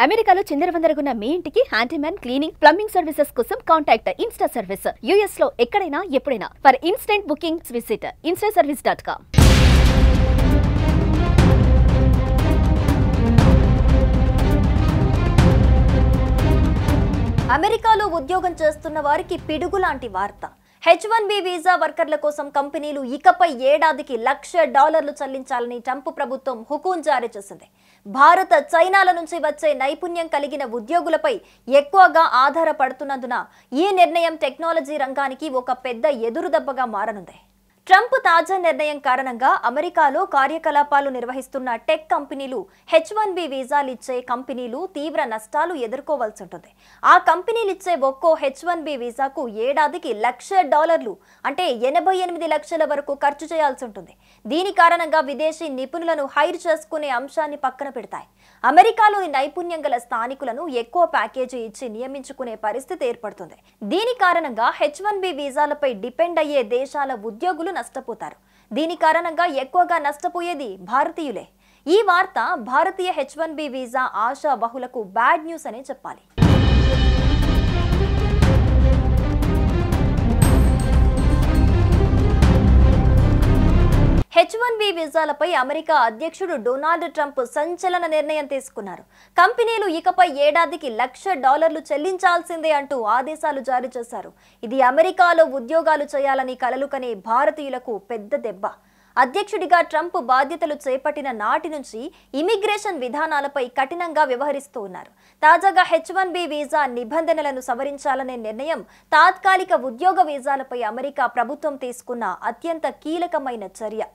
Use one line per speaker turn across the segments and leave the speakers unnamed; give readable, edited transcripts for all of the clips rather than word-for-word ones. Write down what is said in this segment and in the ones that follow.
అమెరికాలో చిందరవందరగున్న మీ ఇంటికి handyman cleaning plumbing services కోసం కాంటాక్ట్ ఇన్స్టా సర్వీస్. యుఎస్ లో ఎక్కడైనా ఎప్పుడైనా for instant bookings visit instaservice.com.
అమెరికాలో ఉద్యోగం చేస్తున్న వారికి పిడుగు లాంటి వార్త. H1B వీసా వర్కర్ల కోసం కంపెనీలు ఇకపై ఏడాదికి $1,00,000 చెల్లించాలని ట్రంప్ ప్రభుత్వం హుకుం జారీ చేసింది. భారత, చైనాల నుంచి వచ్చే నైపుణ్యం కలిగిన ఉద్యోగులపై ఎక్కువగా ఆధారపడుతున్నందున ఈ నిర్ణయం టెక్నాలజీ రంగానికి ఒక పెద్ద ఎదురుదెబ్బగా మారనుంది. ట్రంప్ తాజా నిర్ణయం కారణంగా అమెరికాలో కార్యకలాపాలు నిర్వహిస్తున్న టెక్ కంపెనీలు, H1B వీసాలు ఇచ్చే కంపెనీలు తీవ్ర నష్టాలు ఎదుర్కోవాల్సి ఉంటుంది. ఆ కంపెనీలు ఇచ్చే ఒక్కో H1B వీసాకు ఏడాదికి $1,00,000 అంటే 88 లక్షల వరకు ఖర్చు చేయాల్సి ఉంటుంది. దీని కారణంగా విదేశీ నిపుణులను హైర్ చేసుకునే అంశాన్ని పక్కన పెడతాయి. అమెరికాలోని నైపుణ్యం గల స్థానికులను ఎక్కువ ప్యాకేజీ ఇచ్చి నియమించుకునే పరిస్థితి ఏర్పడుతుంది. దీని కారణంగా H1B వీసాలపై డిపెండ్ అయ్యే దేశాల ఉద్యోగులు నష్టపోతారు. దీని కారణంగా ఎక్కువగా నష్టపోయేది భారతీయులే. ఈ వార్త భారతీయ H1B వీసా ఆశా బహులకు బ్యాడ్ న్యూస్ అనే చెప్పాలి. H1B వీసాలపై అమెరికా అధ్యక్షుడు డొనాల్డ్ ట్రంప్ సంచలన నిర్ణయం తీసుకున్నారు. కంపెనీలు ఇకపై ఏడాదికి $1,00,000 చెల్లించాల్సిందే అంటూ ఆదేశాలు జారీ చేశారు. ఇది అమెరికాలో ఉద్యోగాలు చేయాలని కలలు కనే భారతీయులకు పెద్ద దెబ్బ. అధ్యక్షుడిగా ట్రంప్ బాధ్యతలు చేపట్టిన నాటి నుంచి ఇమిగ్రేషన్ విధానాలపై కఠినంగా వ్యవహరిస్తూ ఉన్నారు. తాజాగా H1B వీసా నిబంధనలను సవరించాలనే నిర్ణయం తాత్కాలిక ఉద్యోగ వీసాలపై అమెరికా ప్రభుత్వం తీసుకున్న అత్యంత కీలకమైన చర్య.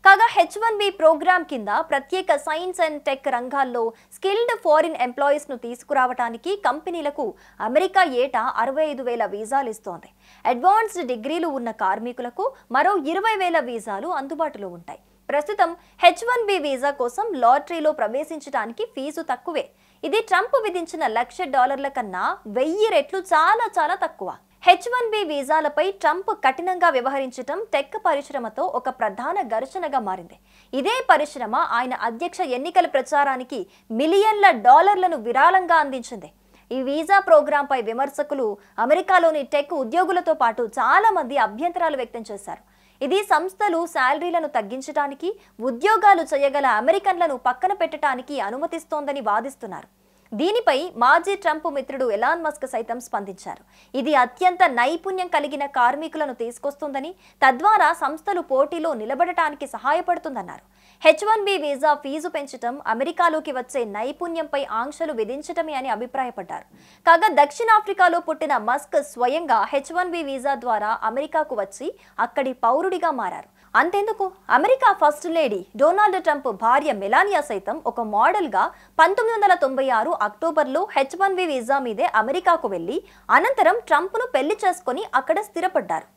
కాగా H1B ప్రోగ్రామ్ కింద ప్రత్యేక సైన్స్ అండ్ టెక్ రంగాల్లో స్కిల్డ్ ఫారిన్ ఎంప్లాయీస్ ను తీసుకురావడానికి కంపెనీలకు అమెరికా ఏటా 65,000 వీసాలు ఇస్తోంది. అడ్వాన్స్డ్ డిగ్రీలు ఉన్న కార్మికులకు మరో 20,000 వీసాలు అందుబాటులో ఉంటాయి. ప్రస్తుతం H1B వీసా కోసం లాటరీలో ప్రవేశించడానికి ఫీజు తక్కువే. ఇది ట్రంప్ విధించిన $1,00,000 కన్నా 1000 రెట్లు చాలా తక్కువ. H1B వీసాలపై ట్రంప్ కఠినంగా వ్యవహరించడం టెక్ పరిశ్రమతో ఒక ప్రధాన ఘర్షణగా మారింది. ఇదే పరిశ్రమ ఆయన అధ్యక్ష ఎన్నికల ప్రచారానికి మిలియన్ల డాలర్లను విరాళంగా అందించింది. ఈ వీసా ప్రోగ్రాంపై విమర్శకులు అమెరికాలోని టెక్ ఉద్యోగులతో పాటు చాలా మంది అభ్యంతరాలు వ్యక్తం చేశారు. ఇది సంస్థలు శాలరీలను తగ్గించడానికి, ఉద్యోగాలు చేయగల అమెరికన్లను పక్కన పెట్టడానికి అనుమతిస్తోందని వాదిస్తున్నారు. దీనిపై మాజీ ట్రంప్ మిత్రుడు ఎలాన్ మస్క్ సైతం స్పందించారు. ఇది అత్యంత నైపుణ్యం కలిగిన కార్మికులను తీసుకొస్తుందని, తద్వారా సంస్థలు పోటీలో నిలబడటానికి సహాయపడుతుందన్నారు. H1B వీసా ఫీజు పెంచడం అమెరికాలోకి వచ్చే నైపుణ్యంపై ఆంక్షలు విధించటమే అని అభిప్రాయపడ్డారు. కాగా దక్షిణాఫ్రికాలో పుట్టిన మస్క్ స్వయంగా H1B వీసా ద్వారా అమెరికాకు వచ్చి అక్కడి పౌరుడిగా మారారు. అంతెందుకు, America first lady Donald Trump భార్య మెలానియా సైతం ఒక మోడల్ గా 1996 అక్టోబర్లో H1B వీసా మీదే అమెరికాకు వెళ్లి అనంతరం ట్రంప్ ను పెళ్లి చేసుకుని అక్కడ స్థిరపడ్డారు.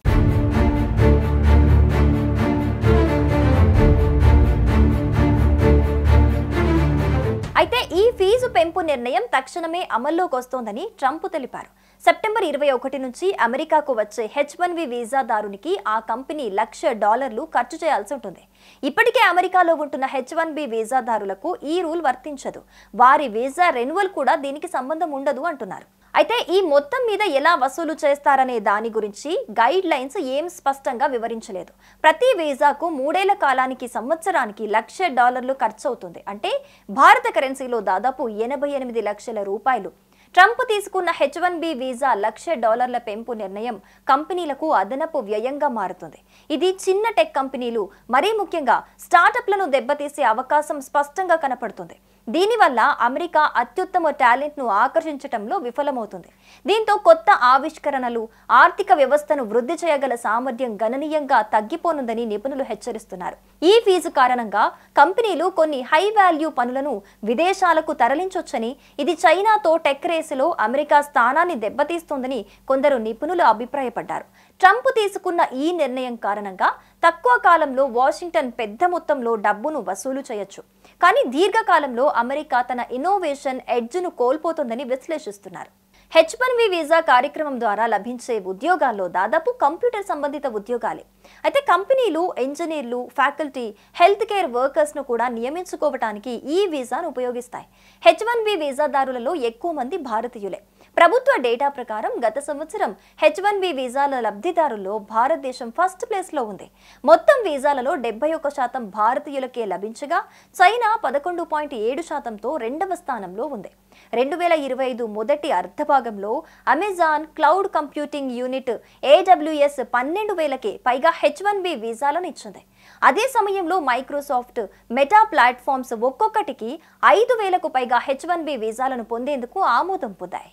అయితే ఈ ఫీజు పెంపు నిర్ణయం తక్షణమే అమల్లోకి వస్తోందని ట్రంప్ తెలిపారు. సెప్టెంబర్ 21 నుంచి అమెరికాకు వచ్చే H1B వీసాదారునికి ఆ కంపెనీ $1,00,000 ఖర్చు చేయాల్సి ఉంటుంది. ఇప్పటికే అమెరికాలో ఉంటున్న H1B వీసాదారులకు ఈ రూల్ వర్తించదు. వారి వీసా రెన్యువల్ కూడా దీనికి సంబంధం ఉండదు అంటున్నారు. అయితే ఈ మొత్తం మీద ఎలా వసూలు చేస్తారనే దాని గురించి గైడ్ లైన్స్ ఏం స్పష్టంగా వివరించలేదు. ప్రతి వీసాకు 3 ఏళ్ల కాలానికి సంవత్సరానికి $1,00,000 ఖర్చు అవుతుంది. అంటే భారత కరెన్సీలో దాదాపు 88 లక్షల రూపాయలు. ట్రంప్ తీసుకున్న H1B వీసా $1,00,000 పెంపు నిర్ణయం కంపెనీలకు అదనపు వ్యయంగా మారుతుంది. ఇది చిన్న టెక్ కంపెనీలు, మరీ ముఖ్యంగా స్టార్టప్లను దెబ్బతీసే అవకాశం స్పష్టంగా కనపడుతుంది. దీనివల్ల అమెరికా అత్యుత్తమ టాలెంట్ ను ఆకర్షించడంలో విఫలమవుతుంది. దీంతో కొత్త ఆవిష్కరణలు, ఆర్థిక వ్యవస్థను వృద్ధి చేయగల సామర్థ్యం గణనీయంగా తగ్గిపోనుందని నిపుణులు హెచ్చరిస్తున్నారు. ఈ ఫీజు కారణంగా కంపెనీలు కొన్ని హై వాల్యూ పనులను విదేశాలకు తరలించొచ్చని, ఇది చైనాతో టెక్ రేసులో అమెరికా స్థానాన్ని దెబ్బతీస్తుందని కొందరు నిపుణులు అభిప్రాయపడ్డారు. ట్రంప్ తీసుకున్న ఈ నిర్ణయం కారణంగా తక్కువ కాలంలో వాషింగ్టన్ పెద్ద మొత్తంలో డబ్బును వసూలు చేయొచ్చు. కానీ దీర్ఘకాలంలో అమెరికా తన ఇన్నోవేషన్ ఎడ్జ్ను కోల్పోతుందని విశ్లేషిస్తున్నారు. H1B వీసా కార్యక్రమం ద్వారా లభించే ఉద్యోగాల్లో దాదాపు కంప్యూటర్ సంబంధిత ఉద్యోగాలే. అయితే కంపెనీలు, ఇంజనీర్లు, ఫ్యాకల్టీ, హెల్త్ కేర్ వర్కర్స్ను కూడా నియమించుకోవడానికి ఈ వీసాను ఉపయోగిస్తాయి. H1B వీసాదారులలో ఎక్కువ మంది భారతీయులే. ప్రభుత్వ డేటా ప్రకారం గత సంవత్సరం H1B వీసాల లబ్ధిదారుల్లో భారతదేశం ఫస్ట్ ప్లేస్లో ఉంది. మొత్తం వీసాలలో 71% భారతీయులకే లభించగా చైనా 11.7%తో రెండవ స్థానంలో ఉంది. 2025 మొదటి అర్ధభాగంలో Amazon cloud computing unit AWS 12,000కే పైగా H1B వీసాలను ఇచ్చింది. అదే సమయంలో మైక్రోసాఫ్ట్, మెటా ప్లాట్ఫామ్స్ ఒక్కొక్కటికి 5,000కు పైగా H1B వీసాలను పొందేందుకు ఆమోదం పొందాయి.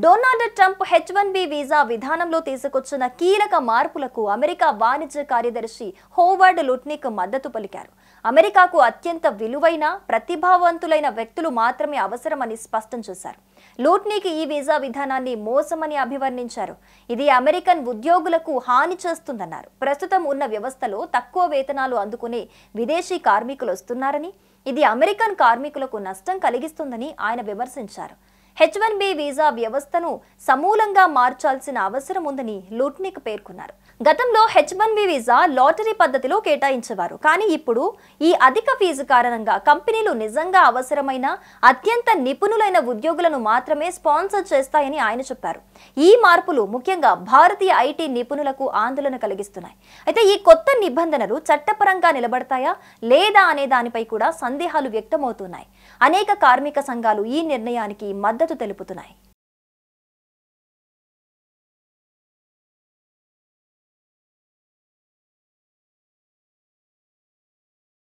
డొనాల్డ్ ట్రంప్ H1B వీసా విధానంలో తీసుకొచ్చిన కీలక మార్పులకు అమెరికా వాణిజ్య కార్యదర్శి హోవర్డ్ లుట్నిక్ మద్దతు పలికారు. అమెరికాకు అత్యంత విలువైన, ప్రతిభావంతులైన వ్యక్తులు మాత్రమే అవసరమని స్పష్టం చేశారు. లుట్నిక్ ఈ వీసా విధానాన్ని మోసమని అభివర్ణించారు. ఇది అమెరికన్ ఉద్యోగులకు హాని చేస్తుందన్నారు. ప్రస్తుతం ఉన్న వ్యవస్థలో తక్కువ వేతనాలు అందుకునే విదేశీ కార్మికులు వస్తున్నారని, ఇది అమెరికన్ కార్మికులకు నష్టం కలిగిస్తుందని ఆయన విమర్శించారు. H1B వీసా వ్యవస్థను సమూలంగా మార్చాల్సిన అవసరం ఉందని లుట్నిక్ పేర్కొన్నారు. గతంలో H1B వీసా లాటరీ పద్ధతిలో కేటాయించేవారు. కానీ ఇప్పుడు ఈ అధిక ఫీజు కారణంగా కంపెనీలు నిజంగా అవసరమైన అత్యంత నిపుణులైన ఉద్యోగులను మాత్రమే స్పాన్సర్ చేస్తాయని ఆయన చెప్పారు. ఈ మార్పులు ముఖ్యంగా భారతీయ ఐటీ నిపుణులకు ఆందోళన కలిగిస్తున్నాయి. అయితే ఈ కొత్త నిబంధనలు చట్టపరంగా నిలబడతాయా లేదా అనే దానిపై కూడా సందేహాలు వ్యక్తమవుతున్నాయి. అనేక కార్మిక సంఘాలు ఈ నిర్ణయానికి మద్దతు తెలుపుతున్నాయి.